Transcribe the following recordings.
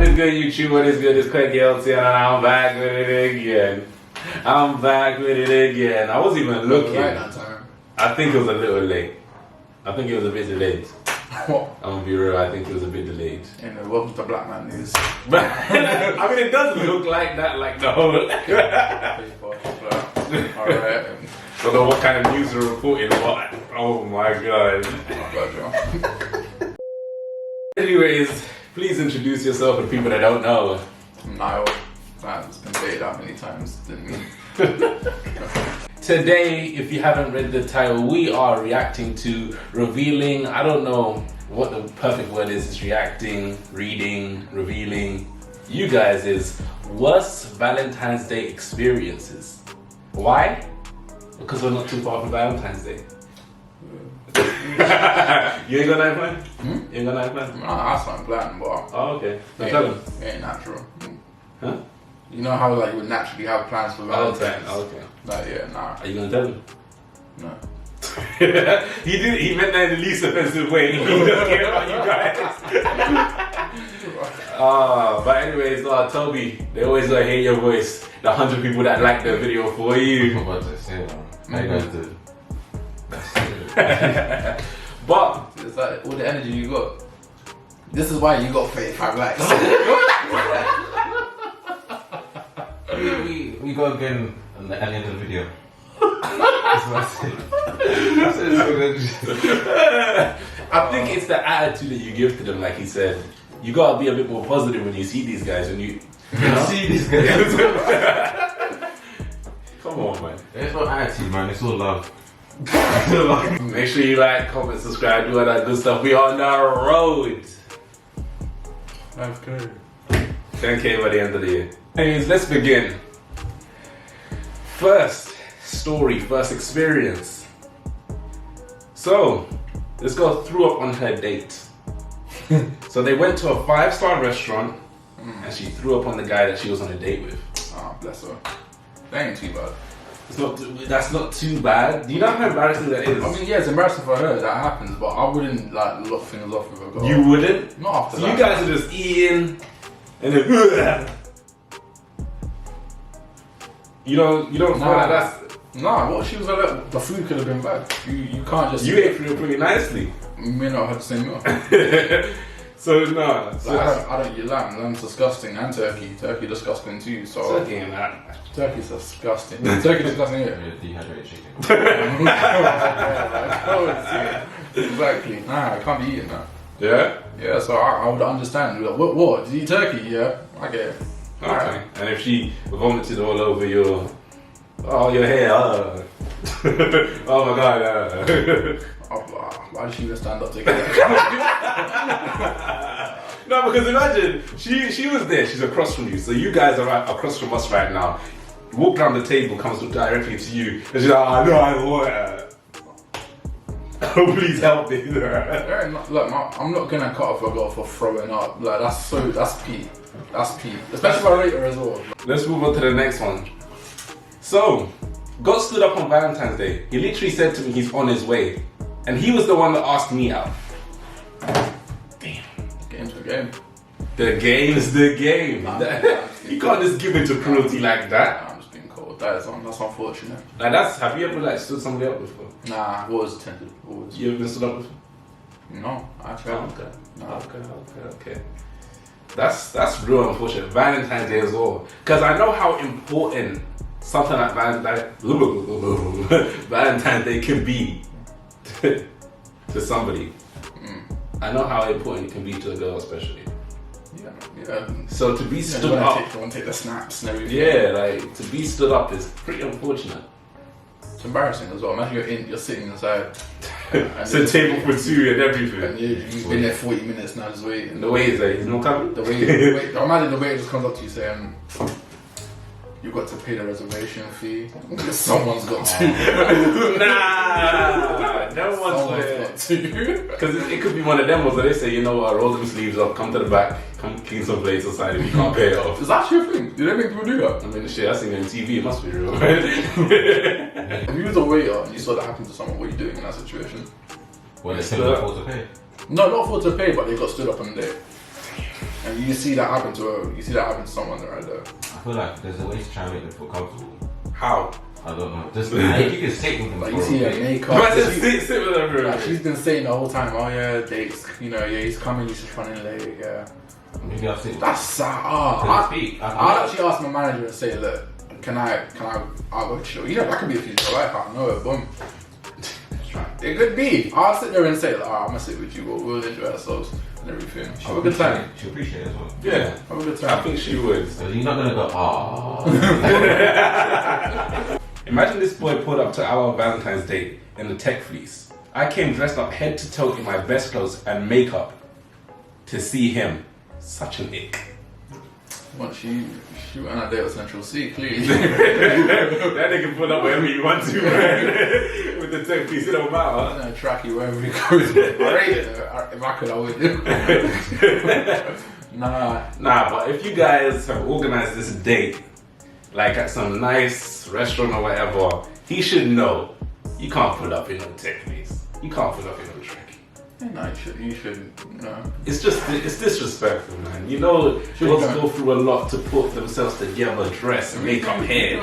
What is good, YouTube? What is good? It's Cringey and I'm back with it again. I wasn't even looking. Right that time. I think it was a little late. I think it was a bit delayed. What? I'm gonna be real, I think it was a bit delayed. Anyway, welcome to Black Man News. I mean, it doesn't look like that, like the whole. Alright. Don't know what kind of news are reporting, but oh my god. Anyways, please introduce yourself to people that don't know. Niall. That's been dated that many times, didn't mean. Today, if you haven't read the title, we are reacting to revealing. I don't know what the perfect word is. It's reacting, reading, revealing. You guys is worst Valentine's Day experiences. Why? Because we're not too far from Valentine's Day. You ain't got that plan? You ain't got that plan? Nah, that's not planned, but Oh, okay. it Tell them. ain't natural. Huh? You know how like you would naturally have plans for Valentine's? Oh, okay. Like, yeah, nah. Are you gonna tell them? No. He meant that in the least offensive way. He doesn't care about you guys. But anyways, Toby, they always gonna hear your voice. The 100 people that like the video for you. I'm about to say that. How you guys do? But It's like all the energy you got. This is why you got 35 likes. we go again at the end of the video. That's what I said. I think it's the attitude that you give to them, like he said. You gotta be a bit more positive when you see these guys. When you see these guys. Come on, man. It's not attitude, man. It's all love. Make sure you like, comment, subscribe, do all that good stuff. We are on the road. That's good. 10K by the end of the year. Anyways, let's begin. First story, first experience. So, this girl threw up on her date. So they went to a 5-star restaurant and she threw up on the guy that she was on a date with. Oh, bless her. That ain't too bad. That's not too bad. Do you know how embarrassing that is? I mean, yeah, it's embarrassing for her that happens, but I wouldn't like look things off with a girl. You wouldn't? Not after So that. you guys are just eating and then you don't feel like that's. Nah, what she was like, the food could have been bad. You can't just. You ate pretty nicely. We may not have the same meal. So no. So Like, I don't eat lamb. Lamb's disgusting, and turkey. Turkey disgusting too. So turkey and that. turkey's disgusting. Turkey disgusting. Yeah. Dehydrated chicken. Exactly. Nah, I can't be eating that. Yeah? Yeah, so I would understand. Like, what? Did you eat turkey? Yeah, I get it. Okay. And if she vomited all over your hair, oh my god. Why did she even stand up together? No, because imagine she was there. She's across from you, so you guys are across from us right now. You walk down the table, comes directly to you, and she's like, "Oh no, I don't want her. Oh, please help me." Look, I'm not gonna cut off a girl for throwing up. Like that's peak. That's peak. Especially if I rate her as well. Let's move on to the next one. So, got stood up on Valentine's Day. He literally said to me he's on his way. And he was the one that asked me out. Damn. Game's the game. The game is the game. You can't just give into cruelty like that. I'm just being cold. That's unfortunate. Like have you ever stood somebody up before? Nah, I've always attended. Always. You ever been stood up before? No, actually. Oh, okay. That's real unfortunate. Valentine's Day as well. Because I know how important something like Valentine's Day can be to somebody. I know how important it can be to a girl, especially. Yeah. So to be stood up, you want to take the snaps and everything. yeah, like to be stood up is pretty unfortunate. It's embarrassing as well. Imagine you're sitting inside. It's a table for two and everything. And you've been there 40 minutes now, just waiting. And the way is like, he's not coming. The way, imagine the way it just comes up to you saying, "You've got to pay the reservation fee." Someone's got to. Nah, no one's got to. Because it could be one of them ones where they say, you know what, roll them sleeves up, come to the back, come clean some plates aside if you can't pay it off. Is that your thing? Do they make people do that? I mean, shit, I seen it on TV, it must be real. If you was a waiter and you saw that happen to someone, what are you doing in that situation? Well, they still afford to pay. No, not afford to pay, but they got stood up on the day. And you see that happen to her. You see that happen to someone right there. I feel like there's a way to try and make them feel comfortable. How? I don't know. Just like, you can sit with them. Like for you see a her bit. makeup. But just sit with her. Like, she's been saying the whole time, oh yeah, dates, you know, yeah, he's coming, he's just running late, yeah. Maybe I'll sit with That's sad. I'll actually ask my manager and say, look, I'll go chill. You know, that could be a future life, I don't know it, boom. It could be. I'll sit there and say, like, I'm gonna sit with you, we'll enjoy ourselves and everything. Have a good time. She'll appreciate it as well. Yeah, have a good time. I think she would. So you're not gonna go, Imagine this boy pulled up to our Valentine's Day in the tech fleece. I came dressed up head to toe in my best clothes and makeup to see him. Such an ick. Once she went on a date with Central C, clearly. That nigga pulled up wherever he wants to, man. With the tech fleece, it don't matter. I'm gonna track you wherever you go. I rate it. If I could, I would. Nah, but if you guys have organized this date, like at some nice restaurant or whatever, he should know you can't pull up in no tech fleece. You can't pull up in no trackie. No, you should, It's disrespectful, man. You know, girls go through a lot to put themselves together, dress, makeup, hair.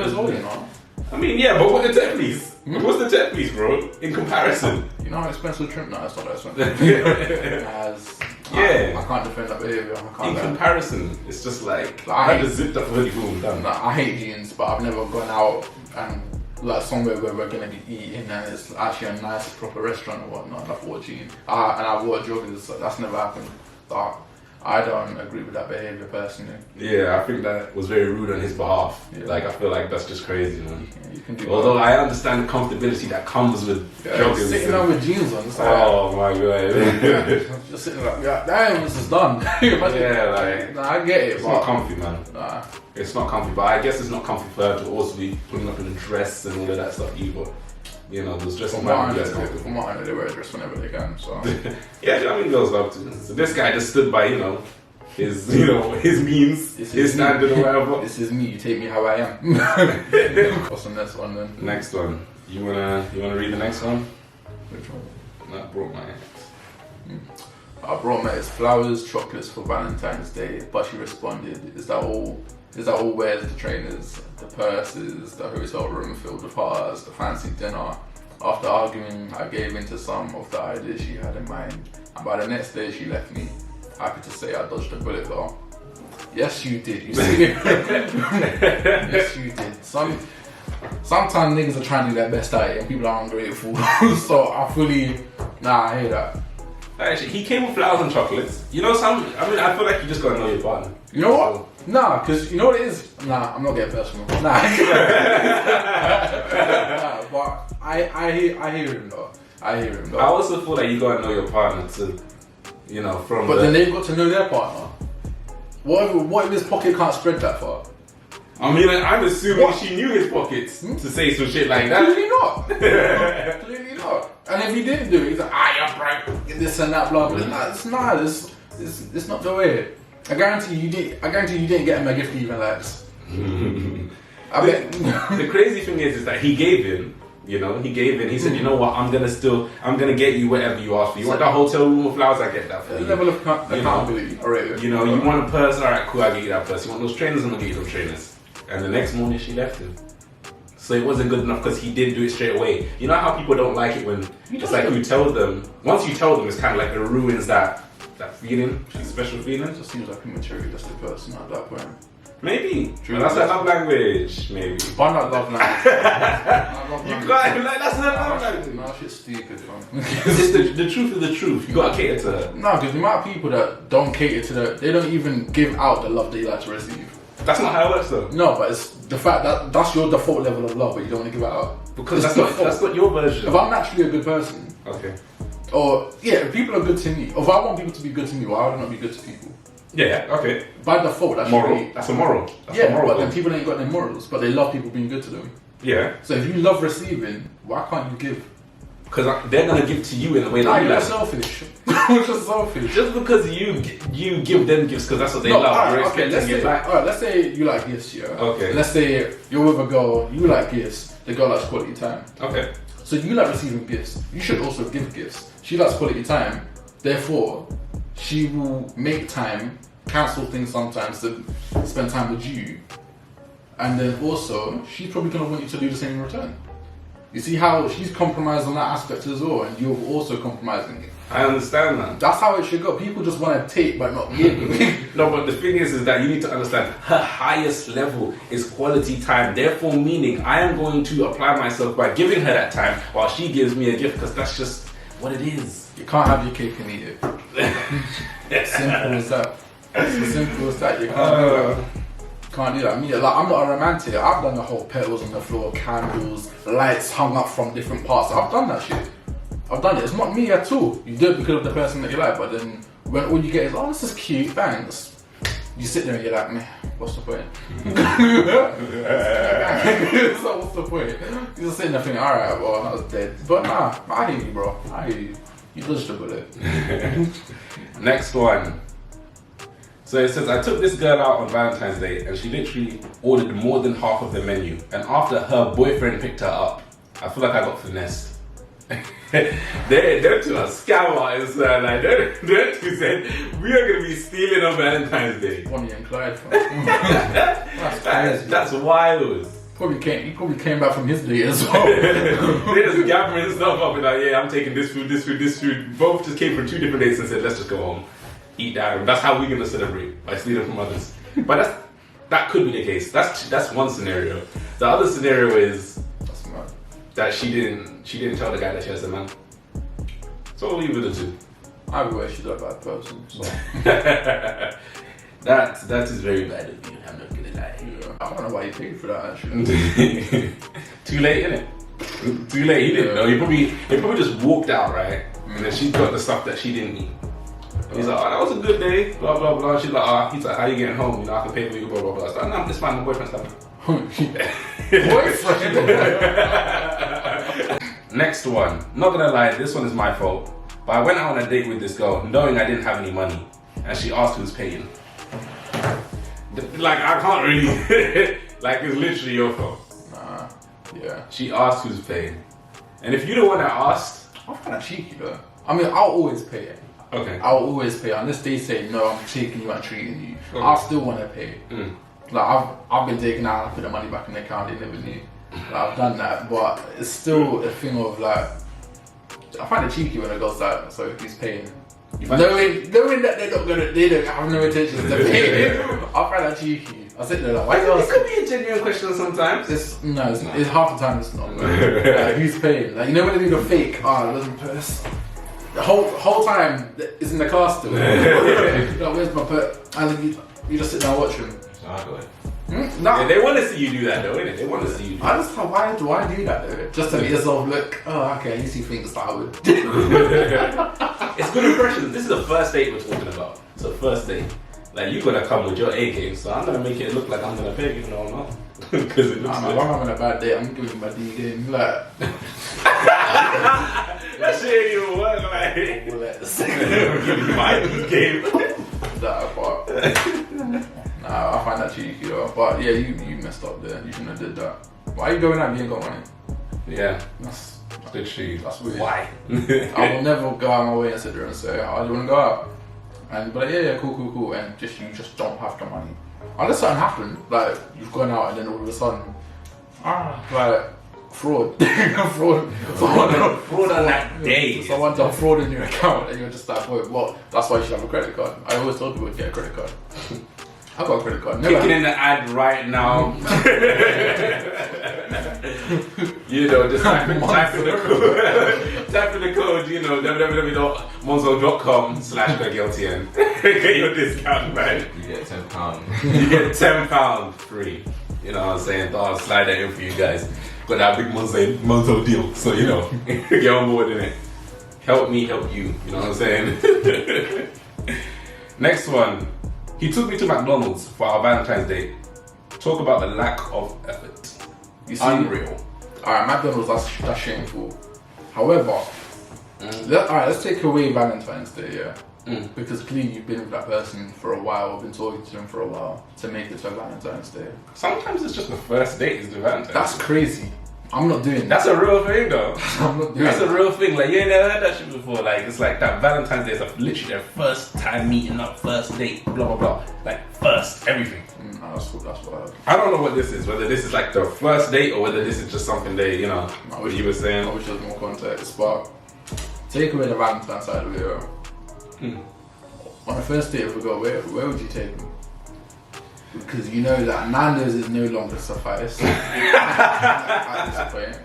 I mean, yeah, but what the tech fleece? What's the tech fleece, bro? In comparison. You know how expensive trim? No, it's not that expensive. I can't defend that behavior. In comparison, it's just like I just zipped up hoodie, boom, done. Like, I hate jeans, but I've never gone out and like somewhere where we're gonna be eating and it's actually a nice proper restaurant or whatnot. And I wore jeans and I wore joggers. So that's never happened. But I don't agree with that behavior personally. Yeah, I think that was very rude on his behalf. Yeah. Like, I feel like that's just crazy, man. Yeah, you can do Although that. I understand the comfortability that comes with joggers. Sitting down with jeans on. It's like, Oh my god. just sitting like, yeah, damn, this is done. Yeah, like, nah, I get it. it's but not comfy, man. Nah. It's not comfy, but I guess it's not comfy for her to also be putting up in a dress and all of that stuff either. You know, those dresses might be less comfortable. From what I know, they wear a dress whenever they can. So Yeah, I mean, girls love to. So this guy just stood by, his means, his standard or whatever. This is me. You take me how I am. What's the next one then? Next one. You wanna read the next one? Which one? That brought my ex. I brought Meta's flowers, chocolates for Valentine's Day, but she responded, "Is that all? Where's the trainers, the purses, the hotel room filled with hearts, the fancy dinner?" After arguing, I gave in to some of the ideas she had in mind, and by the next day she left me. Happy to say I dodged a bullet though. Yes, you did. You see it? Yes, you did. Sometimes niggas are trying to do their best at it, and people are ungrateful. So I hear that. Actually, he came with flowers and chocolates. I feel like you just gotta know your partner. You know what? Nah, because you know what it is? Nah, I'm not getting personal. Nah. But I hear him though. I also feel like you gotta know your partner to, then they've got to know their partner. What if his pocket can't spread that far? I mean, I'm assuming she knew his pockets to say some shit like that. Clearly not. Clearly not. And if he didn't do it, he's like, you're broke, this and that, blah blah. It's not the way. I guarantee you didn't get him a gift he even likes. I bet. The crazy thing is that he gave in. He said, you know what, I'm gonna get you whatever you ask for. You want that hotel room with flowers, I get that for you. Level of accountability. Alright. You want a purse, alright, cool, I get you that purse. You want those trainers, I'm gonna get you those trainers. And the next morning she left him. So it wasn't good enough because he did do it straight away. You know how people don't like it when it's like you tell them. Once you tell them, it's kind of like it ruins that feeling, special feeling. It just seems like immaturity, just the person at that point. Maybe. True. That's that love language, maybe. But not love language. That's not love language. No, shit's stupid, man. The truth is the truth. You gotta cater to her. No, because the amount of people that don't cater to they don't even give out the love they like to receive. That's not how it works though. No, but it's the fact that that's your default level of love, but you don't want to give it out. Because that's not your version. If I'm naturally a good person, okay. Or if people are good to me, or if I want people to be good to me, why would I not be good to people? Yeah, okay. By default, that's moral. That's a moral. That's a moral. But then people ain't got their morals, but they love people being good to them. Yeah. So if you love receiving, why can't you give? Because they're gonna give to you in a way that you you're like. selfish. You're just selfish. Just because you give them gifts because that's what they love. Let's say you like gifts, yeah. Okay. Let's say you're with a girl, you like gifts. The girl likes quality time. Okay. So you like receiving gifts. You should also give gifts. She likes quality time. Therefore, she will make time cancel things sometimes to spend time with you. And then also, she's probably going to want you to do the same in return. You see how she's compromised on that aspect as well, and you're also compromising it. I understand that. That's how it should go. People just want to take but not give. No, but the thing is that you need to understand her highest level is quality time. Therefore, meaning I am going to apply myself by giving her that time while she gives me a gift, because that's just what it is. You can't have your cake and eat it. Simple as that. It's as simple as that. You can't do that. Me, like, I'm not a romantic. I've done the whole petals on the floor, candles, lights hung up from different parts. I've done that shit. I've done it. It's not me at all. You do it because of the person that you like, but then when all you get is, oh, this is cute, thanks. You sit there and you're like, meh, what's the point? So what's the point? You're just sitting there thinking, alright, well, that was dead. But nah, I hear you, bro. I hear you. You dodged a bullet. Next one. So it says, I took this girl out on Valentine's Day and she literally ordered more than half of the menu. And after her boyfriend picked her up, I feel like I got finessed. They're two are scam artists, man. Like, they're two said, we are going to be stealing on Valentine's Day. Bonnie and Clyde. That's crazy. That's wild. He probably came back from his day as well. They're just gathering stuff up and like, yeah, I'm taking this food. Both just came from 2 different dates and said, let's just go home. Eat that. That's how we're going to celebrate, by stealing from others. But that could be the case. That's one scenario. The other scenario is that she didn't tell the guy that she has a man. So what are you gonna do? Either way, she's not a bad person. So. that is very bad of you. I'm not gonna lie. Yeah. I don't know why you paid for that actually. Too late, innit? Too late. He didn't know. He probably just walked out, right? And then she got the stuff that she didn't need. And he's like, oh, that was a good day. Blah blah blah. She's like, he's like, how you getting home? You know, I can pay for you. Blah blah blah. So no, it's fine. My boyfriend's coming. Next one. Not gonna lie, this one is my fault. But I went out on a date with this girl knowing I didn't have any money, and she asked who's paying. Like, I can't really. Like, it's literally your fault. Nah. Yeah. She asked who's paying, and if you're the one that asked, I'm kind of cheeky though. I mean, I'll always pay it. Okay. I'll always pay unless they say no. I'm taking you and treating you. Okay. I'll still want to pay. Mm. Like I've been taken out, I put the money back in the account, they never knew. Like, I've done that, but it's still a thing of like, I find it cheeky when a girl's like, so who's paying? Knowing that they don't have no intentions to pay. I find that cheeky. I sit there like, why It could be a genuine question sometimes. it's half the time it's not. Like, who's paying? Like, you know when they do the fake, it doesn't purse. The whole time it's in the car still. Like, where's my purse? And you just sit there and watch him. No. Yeah, they want to see you do that though, innit? They want to see you do that. I just thought, why do I do that though? Just to make yourself look, okay, at least he thinks that I would. It's good impressions. This is the first date we're talking about. It's the first date. Like, you gotta come with your A game, so I'm gonna make it look like I'm gonna pay, even though I'm not. Because it looks If I'm having a bad day, I'm giving you my D game. Like, that shit ain't even work, like. well, let's Give me my D game. that part. Nah, I find that cheeky though. But yeah, you messed up there. You shouldn't have did that. Why are you going out and you ain't got money? Yeah. That's Literally. That's weird. Why? I will never go out of my way and sit there and say, oh, do you want to go out? And but yeah, cool. And you just don't have the money. Unless something happened, like you've gone out and then all of a sudden, like fraud. Fraud on that day. Someone done fraud in your account and you're just like, well, that's why you should have a credit card. I always told people to get a credit card. I've got a credit card. Kicking in the ad right now. You know, just type in the code. Type in the code, you know, www.monzo.com/GregLTN. Get your discount, man. You get £10. You get £10 free. You know what I'm saying? I'll slide that in for you guys. Got that big Monzo deal. So, you know, get on board in it. Help me help you. You know what I'm saying? Next one. He took me to McDonald's for our Valentine's Day. Talk about the lack of effort. You see, unreal. Alright, McDonald's, that's shameful. However, let's take away Valentine's Day, yeah? Because clearly you've been with that person for a while, or been talking to them for a while, to make it to Valentine's Day. Sometimes it's just the first date is the Valentine's That's Day. crazy. I'm not doing that. That's a real thing though. I'm not doing That's a that. real thing. Like you ain't never heard that shit before. Like it's like that Valentine's Day is literally their first time meeting up, first date, blah blah blah. Like first everything. No, that's what I heard. I don't know what this is. Whether this is like the first date or whether this is just something they, you know, I what wish you were I saying. wish there was more context, but take away the Valentine side of it. On a first date, if we go, where would you take them? Because you know that Nando's is no longer suffice at this point.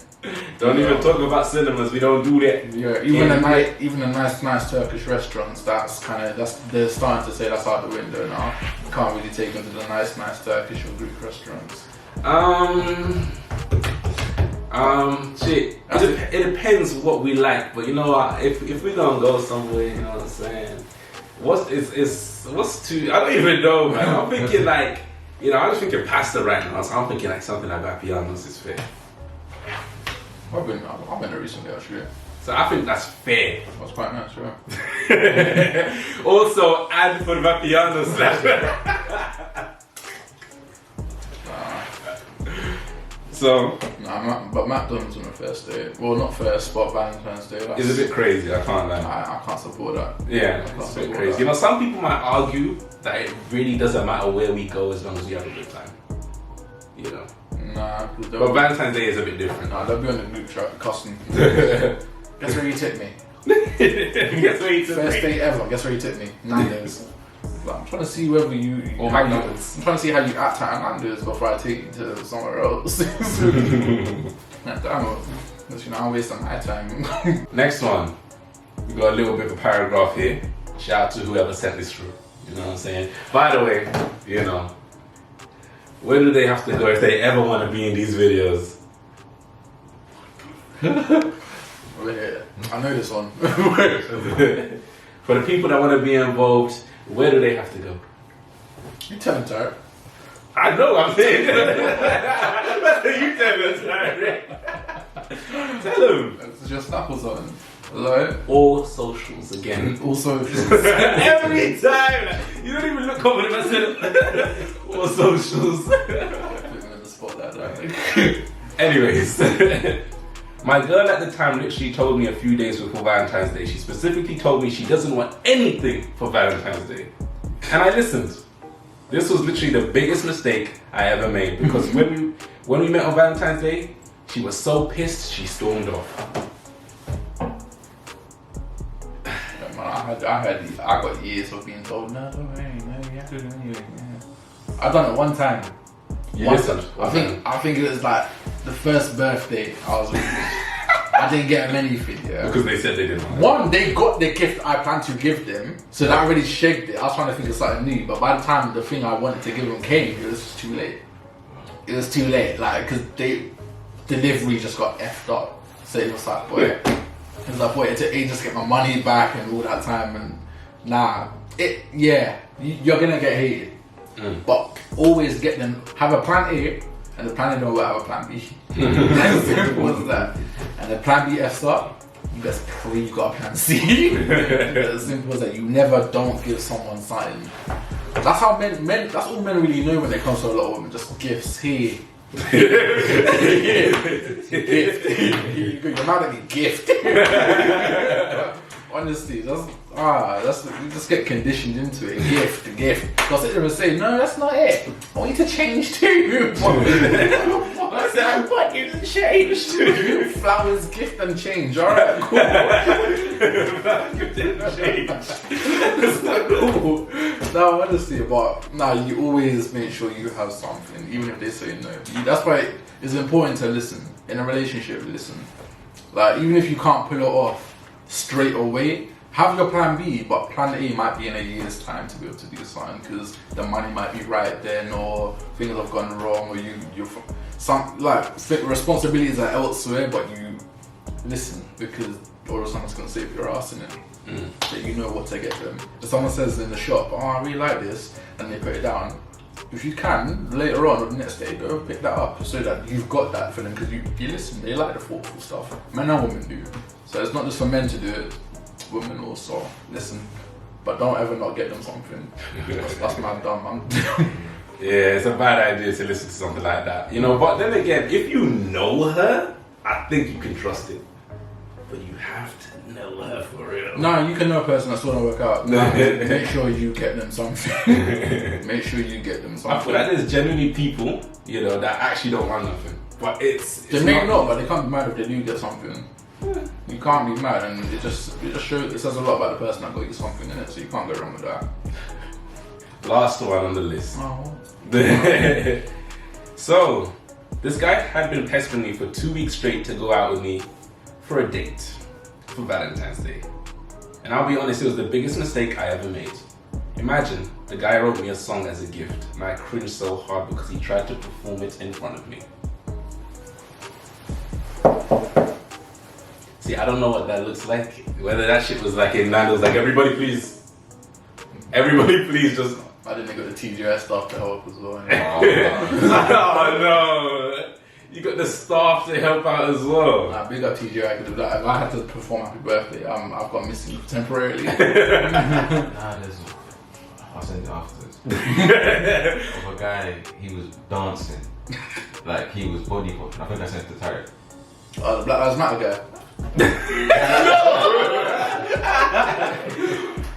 Don't even talk about cinemas. We don't do that. Yeah, even a nice Turkish restaurants. They're starting to say that's out the window now. You can't really take them to the nice Turkish or Greek restaurants. Shit. It depends what we like, but you know what? If we gonna go somewhere, you know what I'm saying? What's too? I don't even know, man. I'm thinking like, you know, I'm just thinking pasta right now. So I'm thinking like something like Vapiano's is fair. I've been there recently actually. So I think that's fair. That's quite nice, yeah. Also, add for the Vapiano's slash. So, but McDonald's on the first day. Well, not first, but Valentine's Day. It's a bit crazy. I can't lie. I can't support that. Yeah, it's a bit crazy. You know, some people might argue that it really doesn't matter where we go as long as we have a good time. You know. Nah, but Valentine's Day is a bit different. Nah, they'll be on the group chat cussing. Guess where you took me? Guess where you took me? First date ever. Guess where you took me? Nando's. Like, I'm trying to see whether you. Or how McDonald's. I'm trying to see how you act at Nando's before I take you to somewhere else. Damn, you know, I'm wasting my time. Next one, we got a little bit of a paragraph here. Shout out to whoever sent this through. You know what I'm saying? By the way, you know, where do they have to go if they ever want to be in these videos? Wait, I know this one. For the people that want to be involved, where do they have to go? You tell them, Tarek. I know, I'm saying. You tell me, tell them. It's just Snap or something. Hello? All socials again. Also, Every time. You don't even look over myself. All socials. putting in the spot like that. Anyways, my girl at the time literally told me a few days before Valentine's Day. She specifically told me she doesn't want anything for Valentine's Day. And I listened. This was literally the biggest mistake I ever made because when we met on Valentine's Day, she was so pissed she stormed off. I got years of being told, no, don't worry, no, you have to do it anyway. Yeah. I done it one time. You listened? I think it was like the first birthday I was with. I didn't get them anything, yeah. Because they said they didn't want it. One, they got the gift I planned to give them, so that already shaped it. I was trying to think of something new, but by the time the thing I wanted to give them came, it was just too late. It was too late, like, because delivery just got effed up. So it was like, boy, it took ages to get my money back and all that time, and you're gonna get hated. But always get them, have a plan A, and the plan A don't have a plan B. As simple as that. And the plan B F's up, you best pray you got a plan C. As simple as that. You never don't give someone something. That's how men, that's all men really know when it comes to a lot of women, just gifts here. Gift. You're not a gift. Honestly, you just get conditioned into it. Gift. Because they would say, no, that's not it. I want you to change too. I said, I want you to change too. Flowers, gift, and change. Alright, cool. Gift and change. It's not cool. No, honestly, but you always make sure you have something, even if they say no. That's why it's important to listen. In a relationship, listen. Like, even if you can't pull it off straight away, have your plan B, but plan A might be in a year's time to be able to do something because the money might be right then, or things have gone wrong, or responsibilities are elsewhere, but you listen because or someone's gonna save your ass in it. That you know what to get them. If someone says in the shop, oh, I really like this, and they put it down, if you can, later on or the next day, go pick that up so that you've got that for them because you listen, they like the thoughtful stuff. Men and women do. So it's not just for men to do it, women also listen. But don't ever not get them something. That's mad dumb. Yeah, it's a bad idea to listen to something like that. You know, but then again, if you know her, I think you can trust it. But you have to know her for real. No, you can know a person that's gonna work out. Make sure you get them something. Make sure you get them something. I feel like there's genuinely people, you know, that actually don't want nothing. But they may not, but they can't be mad if they do get something. Yeah. You can't be mad, and it just shows. It says a lot about the person that got you something in it, so you can't go wrong with that. Last one on the list. Oh. So, this guy had been pestering me for 2 weeks straight to go out with me for a date for Valentine's Day. And I'll be honest, it was the biggest mistake I ever made. Imagine, the guy wrote me a song as a gift, and I cringed so hard because he tried to perform it in front of me. See, I don't know what that looks like. Whether that shit was like in Nando's, like everybody please just. I didn't got the TGI stuff to help as well. Oh no! You got the staff to help out as well. Nah, big up TGI because if I had to perform Happy Birthday, I've got missing temporarily. I'll send it afterwards. Of a guy, he was dancing, like he was body popping. I think I sent it to Tarek. Oh, the Black Lives Matter guy.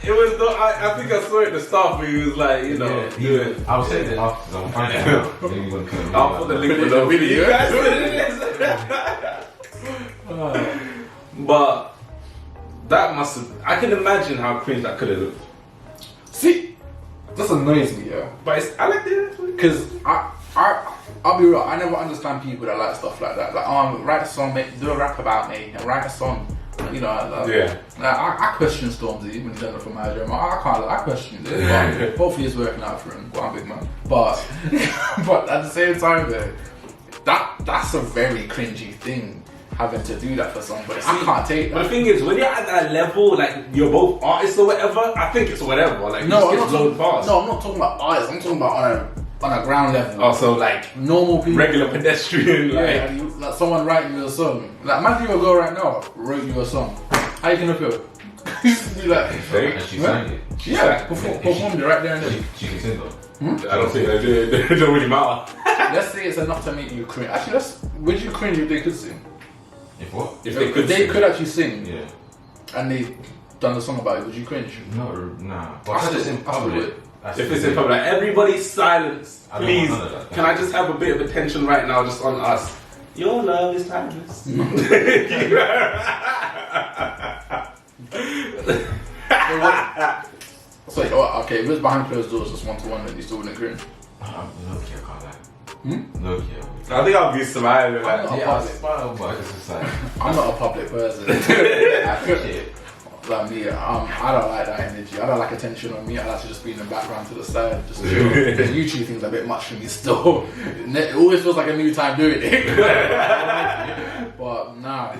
It was the, I think I saw it the staff, but he was like, you know, yeah, I was saying it after, I'm finding out. I'll put the link below. You guys know what it is. But that must have, I can imagine how cringe that could have looked. See, this annoys me, yeah. But it's, I like it because I'll be real. I never understand people that like stuff like that. Like, write a song, do a rap about me, and write a song. You know, I question Stormzy when he's done it for my job. I question it. But hopefully it's working out for him. Well, I'm a big man. But at the same time, though, that's a very cringy thing. Having to do that for somebody, I can't take that. But the thing is, when you're at that level, like you're both artists or whatever, I think it's whatever. Like no, I'm not talking about artists. I'm talking about on a ground level. Oh, so like normal people, regular pedestrian, like someone writing you a song. Like imagine you a girl right now wrote you a song. How you gonna feel? Be like, and she sang it. Yeah, performed it right there and then. She can sing though. I don't think it don't really matter. Let's say it's enough to make you cringe. Actually, would you cringe if they could sing? If what? If they could actually sing, yeah, and they done a song about it, would you cringe? No, nah. But if it's in public, if it's in public, like, everybody's silence, please. Can I just have a bit of attention right now, just on us? Your love is timeless. So, okay, if it was behind closed doors, just one-to-one, then you still wouldn't cringe. Low-key, I can't lie. Low-key. I think I'll be smiling. Like, I'll smile, but it's just like I'm not a public person. Like me, I don't like that energy. I don't like attention on me. I like to just be in the background to the side, just chill. Because YouTube thing's a bit much for me still. It always feels like a new time doing it. But nah,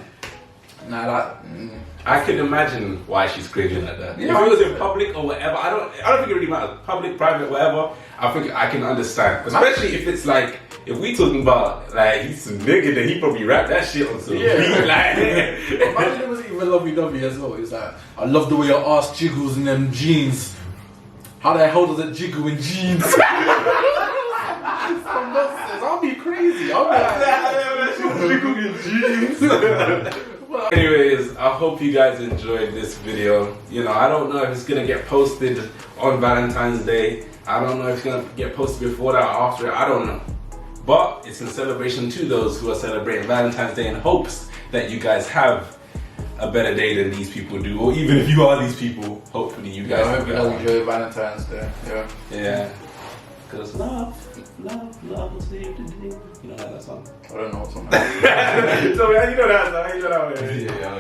I can imagine why she's cringing like that. Yeah, if it was in public or whatever, I don't think it really matters. Public, private, whatever. I think I can understand, especially if it's like. If we talking about like he's some nigga, then he probably rap that shit on some beat. Like, imagine it was even lovey-dovey as well. It's like, I love the way your ass jiggles in them jeans. How the hell does it jiggle in jeans? I'll be crazy. I'll be like, jiggle in jeans. Anyways, I hope you guys enjoyed this video. You know, I don't know if it's gonna get posted on Valentine's Day. I don't know if it's gonna get posted before that or after it. I don't know. But it's in celebration to those who are celebrating Valentine's Day in hopes that you guys have a better day than these people do. Or even if you are these people, hopefully you guys I hope you guys enjoy Valentine's Day. Yeah. Because love will save the day. You know that song? I don't know what song that is. So, you know that song? You know that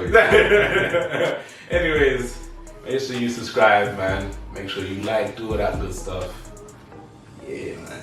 one? Yeah. Anyways, make sure you subscribe, man. Make sure you like, do all that good stuff. Yeah, man.